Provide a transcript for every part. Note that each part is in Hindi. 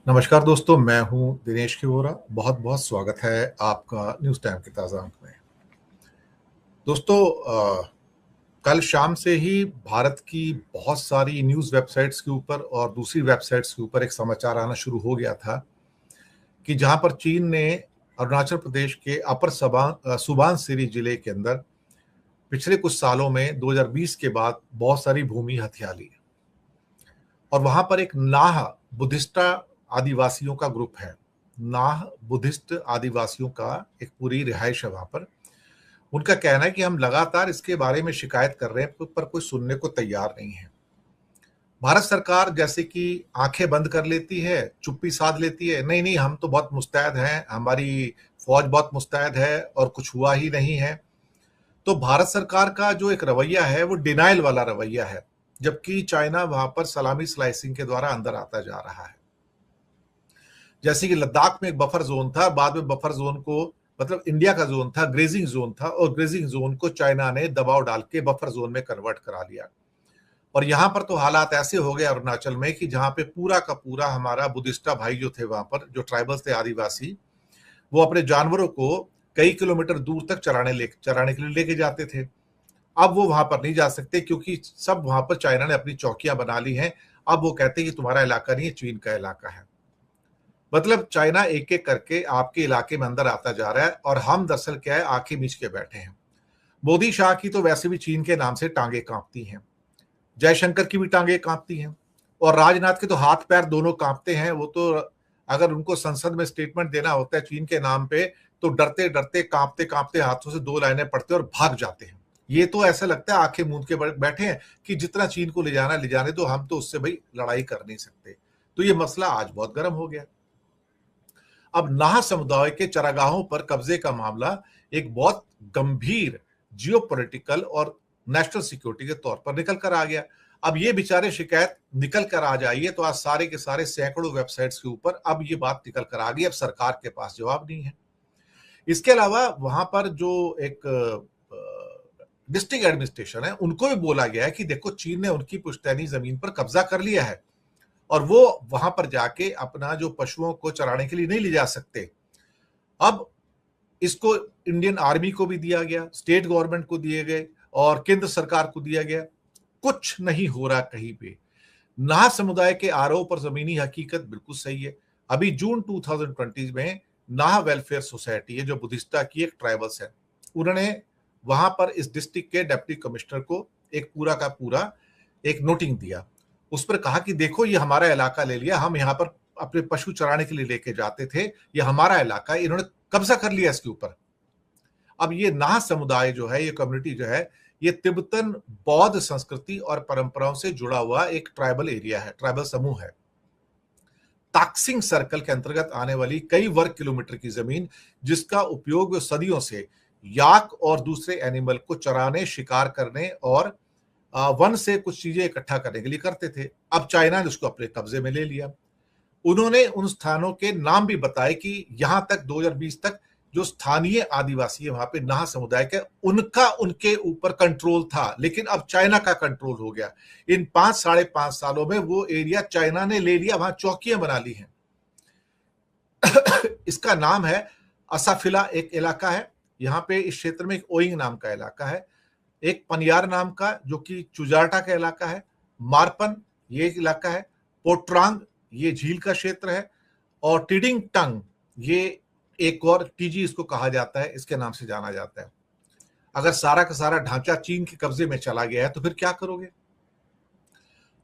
नमस्कार दोस्तों, मैं हूं दिनेश खिवोरा। बहुत बहुत स्वागत है आपका न्यूज़ टाइम के ताज़ा अंक में। दोस्तों, कल शाम से ही भारत की बहुत सारी न्यूज़ वेबसाइट्स के ऊपर और दूसरी वेबसाइट्स के ऊपर एक समाचार आना शुरू हो गया था कि जहां पर चीन ने अरुणाचल प्रदेश के अपर सुबानसिरी जिले के अंदर पिछले कुछ सालों में 2020 के बाद बहुत सारी भूमि हथिया ली और वहां पर एक नाह बुद्धिस्टा आदिवासियों का ग्रुप है। नाह बुद्धिस्ट आदिवासियों का एक पूरी रिहाइश है वहां पर। उनका कहना है कि हम लगातार इसके बारे में शिकायत कर रहे हैं पर कोई सुनने को तैयार नहीं है। भारत सरकार जैसे कि आंखें बंद कर लेती है, चुप्पी साध लेती है, नहीं नहीं हम तो बहुत मुस्तैद हैं, हमारी फौज बहुत मुस्तैद है और कुछ हुआ ही नहीं है। तो भारत सरकार का जो एक रवैया है वो डिनाइल वाला रवैया है, जबकि चाइना वहां पर सलामी स्लाइसिंग के द्वारा अंदर आता जा रहा है। जैसे कि लद्दाख में एक बफर जोन था, बाद में बफर जोन को मतलब इंडिया का जोन था, ग्रेजिंग जोन था, और ग्रेजिंग जोन को चाइना ने दबाव डाल के बफर जोन में कन्वर्ट करा लिया। और यहां पर तो हालात ऐसे हो गए अरुणाचल में कि जहां पे पूरा का पूरा हमारा बुद्धिस्टा भाई जो थे, वहां पर जो ट्राइबल्स थे, आदिवासी, वो अपने जानवरों को कई किलोमीटर दूर तक चराने के लिए लेके जाते थे। अब वो वहां पर नहीं जा सकते क्योंकि सब वहां पर चाइना ने अपनी चौकियां बना ली हैं। अब वो कहते हैं कि तुम्हारा इलाका नहीं है, चीन का इलाका है। मतलब चाइना एक एक करके आपके इलाके में अंदर आता जा रहा है और हम दरअसल क्या है, आंखें मीच के बैठे हैं। मोदी शाह की तो वैसे भी चीन के नाम से टांगे कांपती हैं, जयशंकर की भी टांगे कांपती हैं, और राजनाथ के तो हाथ पैर दोनों कांपते हैं। वो तो अगर उनको संसद में स्टेटमेंट देना होता है चीन के नाम पे तो डरते डरते कांपते कांपते हाथों से दो लाइनें पढ़ते और भाग जाते हैं। ये तो ऐसा लगता है आंखें मूंद के बैठे हैं कि जितना चीन को ले जाना ले जाने दो, हम तो उससे भाई लड़ाई कर नहीं सकते। तो ये मसला आज बहुत गर्म हो गया। अब नाह समुदाय के चरागाहों पर कब्जे का मामला एक बहुत गंभीर जियोपॉलिटिकल और नेशनल सिक्योरिटी के तौर पर निकल कर आ गया। अब ये बेचारे शिकायत निकल कर आ जाइए तो आज सारे के सारे सैकड़ों वेबसाइट्स के ऊपर अब ये बात निकल कर आ गई। अब सरकार के पास जवाब नहीं है। इसके अलावा वहां पर जो एक डिस्ट्रिक्ट एडमिनिस्ट्रेशन है, उनको भी बोला गया है कि देखो चीन ने उनकी पुश्तैनी जमीन पर कब्जा कर लिया है और वो वहां पर जाके अपना जो पशुओं को चराने के लिए नहीं ले जा सकते। अब इसको इंडियन आर्मी को भी दिया गया, स्टेट गवर्नमेंट को दिए गए और केंद्र सरकार को दिया गया। कुछ नहीं हो रहा कहीं पे। नाह समुदाय के आरोप और जमीनी हकीकत बिल्कुल सही है। अभी जून 2020 में नाह वेलफेयर सोसाइटी है जो बुद्धिस्टा की एक ट्राइबल्स है, उन्होंने वहां पर इस डिस्ट्रिक्ट के डिप्टी कमिश्नर को एक पूरा का पूरा एक नोटिंग दिया। उस पर कहा कि देखो ये हमारा इलाका ले लिया, हम यहाँ पर अपने पशु चराने के लिए लेके जाते थे, ये हमारा इलाका है, इन्होंने कब्जा कर लिया इसके ऊपर। अब ये नाह समुदाय जो है, ये कम्युनिटी जो है, ये तिब्बतन बौद्ध संस्कृति और परंपराओं से जुड़ा हुआ एक ट्राइबल एरिया है, ट्राइबल समूह है। ताक्सिंग सर्कल के अंतर्गत आने वाली कई वर्ग किलोमीटर की जमीन जिसका उपयोग सदियों से याक और दूसरे एनिमल को चराने, शिकार करने और वन से कुछ चीजें इकट्ठा करने के लिए करते थे। अब चाइना ने उसको अपने कब्जे में ले लिया। उन्होंने उन स्थानों के नाम भी बताए कि यहां तक 2020 तक जो स्थानीय आदिवासी है वहां पे नाह समुदाय के, उनका उनके ऊपर कंट्रोल था, लेकिन अब चाइना का कंट्रोल हो गया। इन 5-5.5 सालों में वो एरिया चाइना ने ले लिया, वहां चौकियां बना ली हैं। इसका नाम है असाफिला, एक इलाका है यहाँ पे। इस क्षेत्र में एक ओइंग नाम का इलाका है, एक पनियार नाम का जो कि चुजाटा का इलाका है, मारपन ये एक इलाका है, पोट्रांग ये झील का क्षेत्र है, और टिडिंग टंग ये एक और टीजी इसको कहा जाता है, इसके नाम से जाना जाता है। अगर सारा का सारा ढांचा चीन के कब्जे में चला गया है तो फिर क्या करोगे?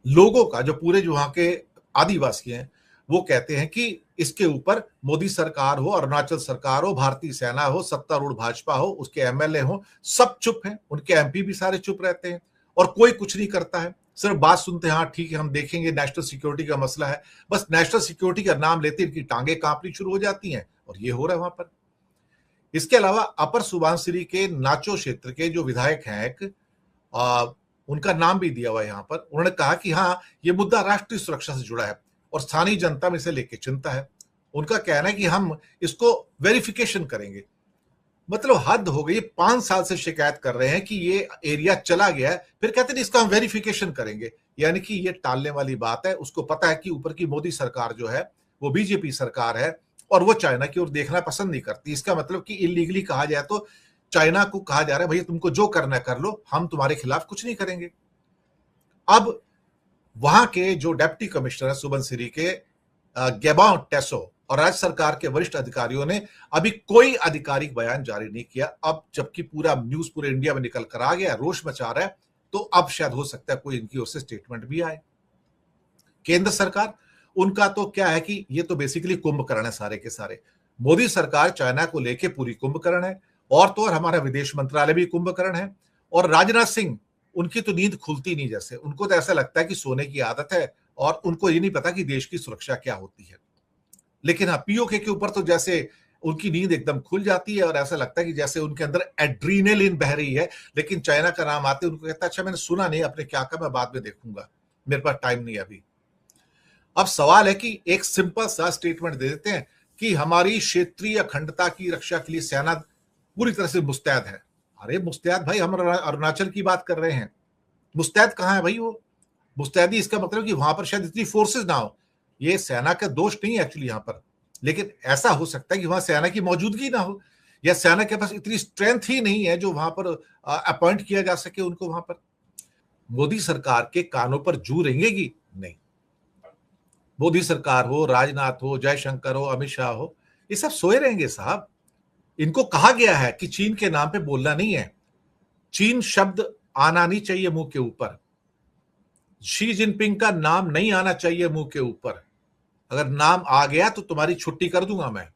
लोगों का जो पूरे जो वहां के आदिवासी हैं वो कहते हैं कि इसके ऊपर मोदी सरकार हो, अरुणाचल सरकार हो, भारतीय सेना हो, सत्तारूढ़ भाजपा हो, उसके एमएलए हो, सब चुप हैं, उनके एमपी भी सारे चुप रहते हैं और कोई कुछ नहीं करता है। सिर्फ बात सुनते हैं, हाँ ठीक है हम देखेंगे, नेशनल सिक्योरिटी का मसला है, बस नेशनल सिक्योरिटी का नाम लेते इनकी टांगे कांपनी शुरू हो जाती हैं और ये हो रहा है वहां पर। इसके अलावा अपर सुबानसिरी के नाचो क्षेत्र के जो विधायक हैं, एक उनका नाम भी दिया हुआ है यहाँ पर, उन्होंने कहा कि हाँ ये मुद्दा राष्ट्रीय सुरक्षा से जुड़ा है और स्थानीय जनता में इसे लेके चिंता है। उनका कहना है कि हम इसको वेरिफिकेशन करेंगे। मतलब हद हो गई, 5 साल से शिकायत कर रहे हैं कि ये एरिया चला गया है, फिर कहते हैं इसका हम वेरिफिकेशन करेंगे। यानी कि ये टालने वाली बात है। उसको पता है कि ऊपर की मोदी सरकार जो है वो बीजेपी सरकार है और वो चाइना की ओर देखना पसंद नहीं करती। इसका मतलब कि इलीगली कहा जाए तो चाइना को कहा जा रहा है भैया तुमको जो करना कर लो, हम तुम्हारे खिलाफ कुछ नहीं करेंगे। अब वहां के जो डिप्टी कमिश्नर है सुबनसिरी के गेबाओ टेसो और राज्य सरकार के वरिष्ठ अधिकारियों ने अभी कोई आधिकारिक बयान जारी नहीं किया। अब जबकि पूरा न्यूज पूरे इंडिया में निकल कर आ गया, रोष मचा रहा है, तो अब शायद हो सकता है कोई इनकी ओर से स्टेटमेंट भी आए। केंद्र सरकार, उनका तो क्या है कि ये तो बेसिकली कुंभकर्ण है सारे के सारे। मोदी सरकार चाइना को लेके पूरी कुंभकर्ण है, और तो और हमारा विदेश मंत्रालय भी कुंभकर्ण है, और राजनाथ सिंह, उनकी तो नींद खुलती नहीं, जैसे उनको तो ऐसा लगता है कि सोने की आदत है और उनको ये नहीं पता कि देश की सुरक्षा क्या होती है। लेकिन हाँ, पीओके के ऊपर तो जैसे उनकी नींद एकदम खुल जाती है और ऐसा लगता है कि जैसे उनके अंदर एड्रीनलिन बह रही है, लेकिन चाइना का नाम आते उनको कहता है अच्छा मैंने सुना नहीं, अपने क्या का मैं बाद में देखूंगा, मेरे पास टाइम नहीं है अभी। अब सवाल है कि एक सिंपल सा स्टेटमेंट दे देते हैं कि हमारी क्षेत्रीय अखंडता की रक्षा के लिए सेना पूरी तरह से मुस्तैद है। अरे मुस्तैद भाई, हम अरुणाचल की बात कर रहे हैं, मुस्तैद कहाँ है भाई? वो मुस्तैदी इसका मतलब कि वहां पर शायद इतनी फोर्सेस ना हो। ये सेना का दोष नहीं है एक्चुअली यहां पर, लेकिन ऐसा हो सकता है कि वहां सेना की मौजूदगी ना हो, या सेना के पास इतनी स्ट्रेंथ ही नहीं है जो वहां पर अपॉइंट किया जा सके उनको वहां पर। मोदी सरकार के कानों पर जू रेंगेगी? नहीं। मोदी सरकार हो, राजनाथ हो, जयशंकर हो, अमित शाह हो, ये सब सोए रहेंगे साहब। इनको कहा गया है कि चीन के नाम पे बोलना नहीं है, चीन शब्द आना नहीं चाहिए मुंह के ऊपर, शी जिनपिंग का नाम नहीं आना चाहिए मुंह के ऊपर। अगर नाम आ गया तो तुम्हारी छुट्टी कर दूंगा मैं।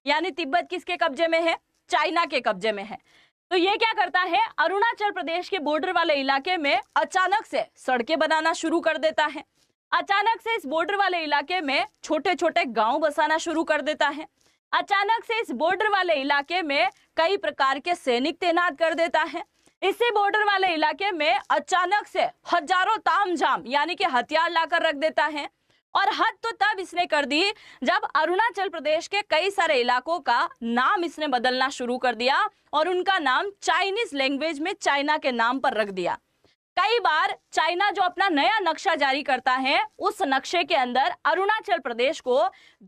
यानी तिब्बत किसके कब्जे में है? चाइना के कब्जे में है। तो ये क्या करता है, अरुणाचल प्रदेश के बॉर्डर वाले इलाके में अचानक से सड़कें बनाना शुरू कर देता है। अचानक से इस बॉर्डर वाले इलाके में छोटे छोटे गांव बसाना शुरू कर देता है। अचानक से इस बॉर्डर वाले इलाके में कई प्रकार के सैनिक तैनात कर देता है। इसी बॉर्डर वाले इलाके में अचानक से हजारों तामझाम यानी कि हथियार लाकर रख देता है। और हद तो तब इसने कर दी जब अरुणाचल प्रदेश के कई सारे इलाकों का नाम इसने बदलना शुरू कर दिया और उनका नाम चाइनीज लैंग्वेज में चाइना के नाम पर रख दिया। कई बार चाइना जो अपना नया नक्शा जारी करता है, उस नक्शे के अंदर अरुणाचल प्रदेश को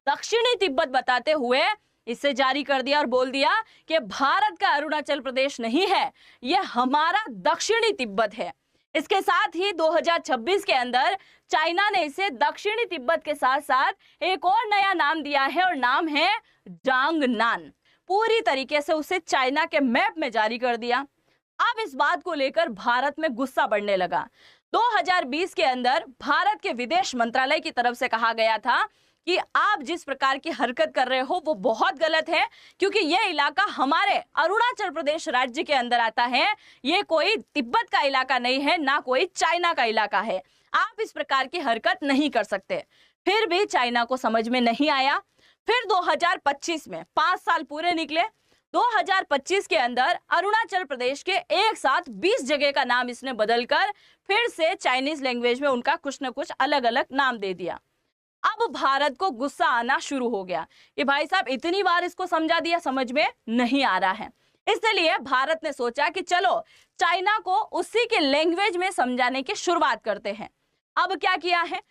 दक्षिणी तिब्बत बताते हुए इसे जारी कर दिया और बोल दिया कि भारत का अरुणाचल प्रदेश नहीं है, यह हमारा दक्षिणी तिब्बत है। इसके साथ ही 2026 के अंदर चाइना ने इसे दक्षिणी तिब्बत के साथ साथ एक और नया नाम दिया है और नाम है जांगनान। पूरी तरीके से उसे चाइना के मैप में जारी कर दिया। अब इस बात को लेकर भारत में गुस्सा बढ़ने लगा। 2020 के अंदर भारत के विदेश मंत्रालय की तरफ से कहा गया था कि आप जिस प्रकार की हरकत कर रहे हो वो बहुत गलत है, क्योंकि यह इलाका हमारे अरुणाचल प्रदेश राज्य के अंदर आता है, ये कोई तिब्बत का इलाका नहीं है, ना कोई चाइना का इलाका है, आप इस प्रकार की हरकत नहीं कर सकते। फिर भी चाइना को समझ में नहीं आया। फिर 2025 में 5 साल पूरे निकले। 2025 के अंदर अरुणाचल प्रदेश के एक साथ 20 जगह का नाम इसने बदलकर फिर से चाइनीज लैंग्वेज में उनका कुछ न कुछ अलग अलग नाम दे दिया। अब भारत को गुस्सा आना शुरू हो गया कि भाई साहब इतनी बार इसको समझा दिया, समझ में नहीं आ रहा है। इसलिए भारत ने सोचा कि चलो चाइना को उसी के लैंग्वेज में समझाने की शुरुआत करते हैं। अब क्या किया है,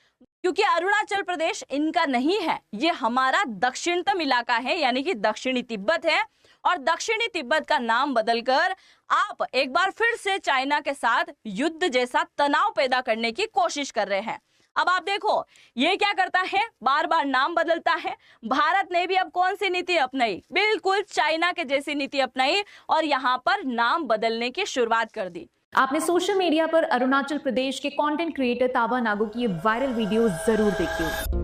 क्योंकि अरुणाचल प्रदेश इनका नहीं है, ये हमारा दक्षिणतम इलाका है यानी कि दक्षिणी तिब्बत है, और दक्षिणी तिब्बत का नाम बदलकर आप एक बार फिर से चाइना के साथ युद्ध जैसा तनाव पैदा करने की कोशिश कर रहे हैं। अब आप देखो ये क्या करता है, बार बार नाम बदलता है। भारत ने भी अब कौन सी नीति अपनाई, बिल्कुल चाइना के जैसी नीति अपनाई और यहाँ पर नाम बदलने की शुरुआत कर दी। आपने सोशल मीडिया पर अरुणाचल प्रदेश के कंटेंट क्रिएटर ताबा नागो की ये वायरल वीडियो जरूर देखिए।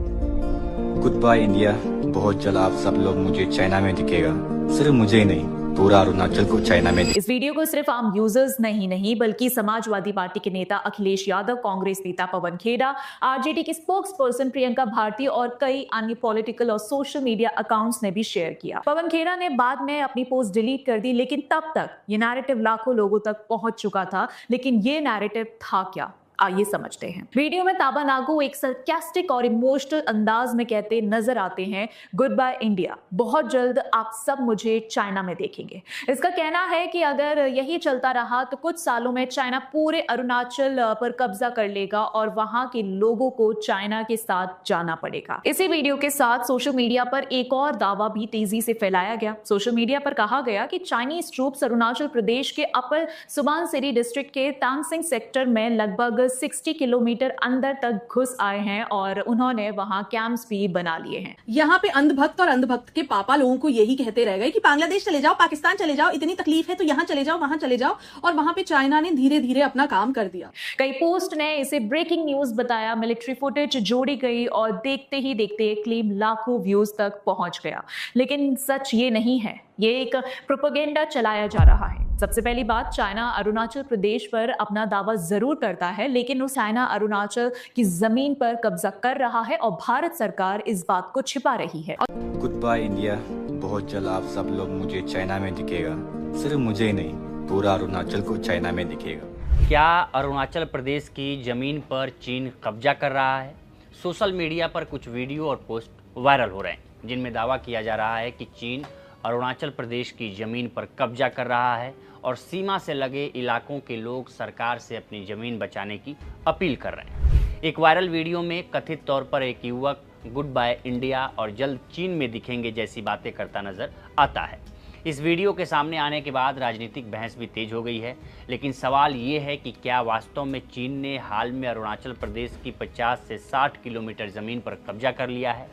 गुड बाय इंडिया, बहुत जल्द आप सब लोग मुझे चाइना में दिखेगा, सिर्फ मुझे ही नहीं पूरा अरुणाचल को चाइना में। इस वीडियो को सिर्फ आम यूजर्स नहीं बल्कि समाजवादी पार्टी के नेता अखिलेश यादव, कांग्रेस नेता पवन खेड़ा, आरजेडी की स्पोक्स पर्सन प्रियंका भारती और कई अन्य पॉलिटिकल और सोशल मीडिया अकाउंट्स ने भी शेयर किया। पवन खेड़ा ने बाद में अपनी पोस्ट डिलीट कर दी, लेकिन तब तक ये नैरेटिव लाखों लोगों तक पहुंच चुका था। लेकिन ये नैरेटिव था क्या? आइए समझते हैं। वीडियो में ताबा नागू एक सरकास्टिक और इमोशनल अंदाज में कहते नजर आते हैं, गुड बाय इंडिया, बहुत जल्द आप सब मुझे चाइना में देखेंगे। इसका कहना है कि अगर यही चलता रहा तो कुछ सालों में चाइना पूरे अरुणाचल पर कब्जा कर लेगा और वहां के लोगों को चाइना के साथ जाना पड़ेगा। इसी वीडियो के साथ सोशल मीडिया पर एक और दावा भी तेजी से फैलाया गया। सोशल मीडिया पर कहा गया कि चाइनीज ट्रूप्स अरुणाचल प्रदेश के अपर सुबानसिरी डिस्ट्रिक्ट के तांगसिंग सेक्टर में लगभग 60 किलोमीटर अंदर तक घुस आए हैं और उन्होंने वहां कैंप्स भी बना लिए हैं। यहाँ पे अंधभक्त और अंधभक्त के पापा लोगों को यही कहते रह गए कि बांग्लादेश चले जाओ, पाकिस्तान चले जाओ, इतनी तकलीफ है तो यहाँ चले जाओ, वहां चले जाओ, और वहां पे चाइना ने धीरे धीरे अपना काम कर दिया। कई पोस्ट ने इसे ब्रेकिंग न्यूज बताया, मिलिट्री फुटेज जोड़ी गई और देखते ही देखते क्लेम लाखों व्यूज तक पहुंच गया। लेकिन सच ये नहीं है, ये एक प्रोपेगेंडा चलाया जा रहा है। सबसे पहली बात, चाइना अरुणाचल प्रदेश पर अपना दावा जरूर करता है, लेकिन उस चाइना अरुणाचल की जमीन पर कब्जा कर रहा है और भारत सरकार इस बात को छिपा रही है। गुड बाय इंडिया, बहुत जल्द आप सब लोग मुझे चाइना में दिखेगा। सिर्फ मुझे ही नहीं, पूरा अरुणाचल को चाइना में दिखेगा। क्या अरुणाचल प्रदेश की जमीन पर चीन कब्जा कर रहा है? सोशल मीडिया पर कुछ वीडियो और पोस्ट वायरल हो रहे हैं जिनमें दावा किया जा रहा है कि चीन अरुणाचल प्रदेश की जमीन पर कब्जा कर रहा है और सीमा से लगे इलाकों के लोग सरकार से अपनी जमीन बचाने की अपील कर रहे हैं। एक वायरल वीडियो में कथित तौर पर एक युवक गुड बाय इंडिया और जल्द चीन में दिखेंगे जैसी बातें करता नजर आता है। इस वीडियो के सामने आने के बाद राजनीतिक बहस भी तेज हो गई है, लेकिन सवाल ये है कि क्या वास्तव में चीन ने हाल में अरुणाचल प्रदेश की 50 से 60 किलोमीटर ज़मीन पर कब्जा कर लिया है?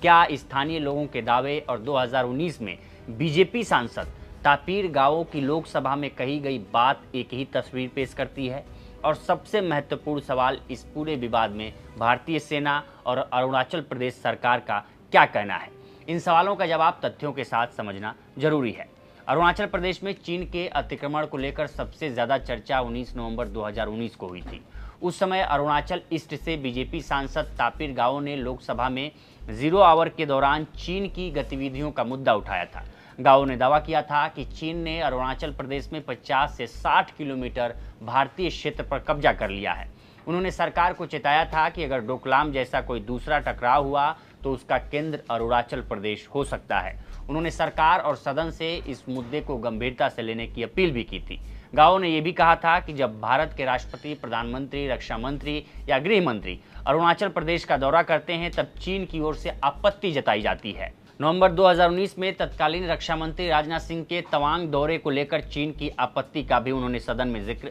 क्या स्थानीय लोगों के दावे और 2019 में बीजेपी सांसद तापिर गाओ की लोकसभा में कही गई बात एक ही तस्वीर पेश करती है? और सबसे महत्वपूर्ण सवाल इस पूरे विवाद में भारतीय सेना और अरुणाचल प्रदेश सरकार का क्या कहना है? इन सवालों का जवाब तथ्यों के साथ समझना जरूरी है। अरुणाचल प्रदेश में चीन के अतिक्रमण को लेकर सबसे ज़्यादा चर्चा 19 नवंबर 2019 को हुई थी। उस समय अरुणाचल ईस्ट से बीजेपी सांसद तापिर गाओ ने लोकसभा में 0 आवर के दौरान चीन की गतिविधियों का मुद्दा उठाया था। गाओ ने दावा किया था कि चीन ने अरुणाचल प्रदेश में 50 से 60 किलोमीटर भारतीय क्षेत्र पर कब्जा कर लिया है। उन्होंने सरकार को चेताया था कि अगर डोकलाम जैसा कोई दूसरा टकराव हुआ तो उसका केंद्र अरुणाचल प्रदेश हो सकता है। उन्होंने सरकार और सदन से इस मुद्दे को गंभीरता से लेने की अपील भी की थी। गाओ ने यह भी कहा था कि जब भारत के राष्ट्रपति, प्रधानमंत्री, रक्षा मंत्री या गृह मंत्री अरुणाचल प्रदेश का दौरा करते हैं तब चीन की ओर से आपत्ति जताई जाती है। नवंबर 2019 में तत्कालीन रक्षा मंत्री राजनाथ सिंह के तवांग दौरे को लेकर चीन की आपत्ति का भी उन्होंने सदन में जिक्र